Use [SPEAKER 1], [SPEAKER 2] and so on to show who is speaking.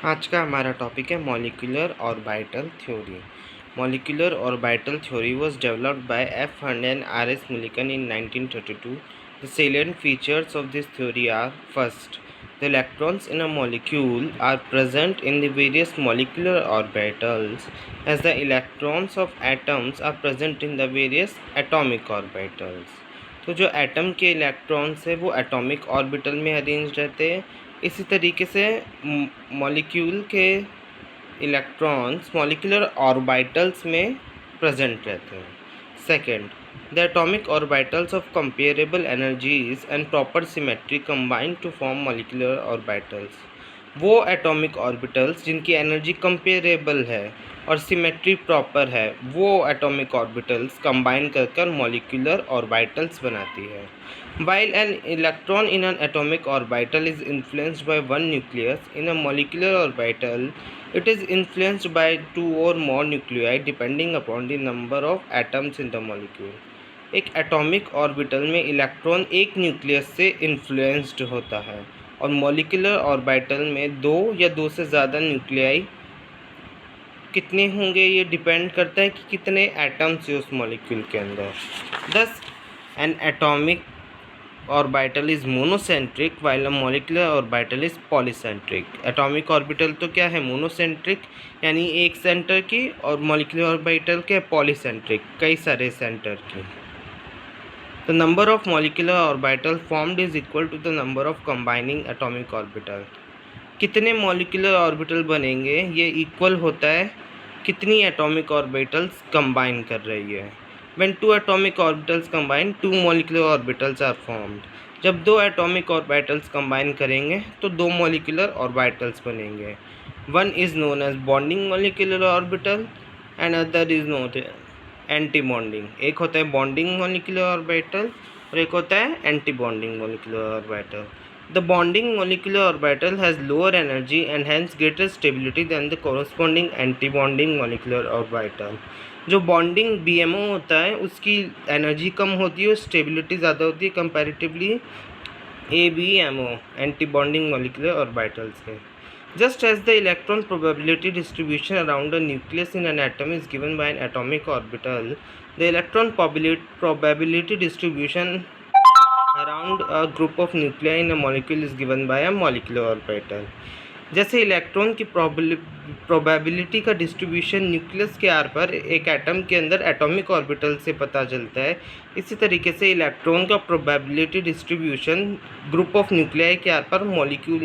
[SPEAKER 1] आज का हमारा टॉपिक है molecular orbital theory. Molecular orbital theory was developed by F. Hunt and R. S. Millikan in 1932. The salient features of this theory are: first, the electrons in a molecule are present in the various molecular orbitals as the electrons of atoms are present in the various atomic orbitals. तो जो atom के electrons है वो atomic orbital में arrange रहते हैं। इसी तरीके से मॉलिक्यूल के इलेक्ट्रॉन्स मॉलिक्यूलर ऑर्बिटल्स में प्रेजेंट रहते हैं। Second, the atomic orbitals of comparable energies and proper symmetry combine to form molecular orbitals. वो एटॉमिक ऑर्बिटल्स जिनकी एनर्जी कंपेरेबल है और सिमेट्री प्रॉपर है, वो एटॉमिक ऑर्बिटल्स कंबाइन कर मॉलिक्यूलर ऑर्बिटल्स बनाती है। While an electron in an atomic orbital is influenced by one nucleus, in a molecular orbital, it is influenced by two or more nuclei depending upon the number of atoms in the molecule. एक atomic orbital में electron एक nucleus से influenced होता है और molecular orbital में दो या दो से ज़्यादा न्यूक्लियाई कितने होंगे ये डिपेंड करता है कि कितने एटम्स है उस मॉलिक्यूल के अंदर। दस, N atomic orbital is monocentric while a molecular orbital is polycentric. Atomic orbital तो क्या है, मोनोसेंट्रिक यानी एक सेंटर की, और मॉलिक्यूलर ऑर्बिटल के पॉलीसेंट्रिक कई सारे सेंटर की। The number of molecular orbital formed is equal to the number of combining atomic orbital. कितने मॉलिक्यूलर ऑर्बिटल बनेंगे ये इक्वल होता है कितनी एटॉमिक ऑर्बिटल्स कंबाइन कर रही है। When two atomic orbitals combine, two molecular orbitals are formed. जब दो एटॉमिक ऑर्बिटल्स कंबाइन करेंगे तो दो मॉलिक्यूलर ऑर्बिटल्स बनेंगे। One is known as bonding molecular orbital and other is known anti bonding. एक होता है बॉन्डिंग मॉलिक्यूलर ऑर्बिटल और एक होता है anti bonding molecular orbital. The bonding molecular orbital has lower energy and hence greater stability than the corresponding anti-bonding molecular orbital. जो bonding BMO होता है उसकी एनर्जी कम होती है और स्टेबिलिटी ज़्यादा होती है comparatively ABMO anti bonding molecular orbitals के। Just as the electron probability distribution around a nucleus in an atom is given by an atomic orbital, the electron probability distribution around a group of nuclei in a molecule is given by a molecular orbital. जैसे electron की probability का distribution nucleus के are पर एक atom के अंदर atomic orbital से पता चलता है, इसी तरीके से इलेक्ट्रॉन का probability distribution group of nuclei के आर पर मॉलिक्यूल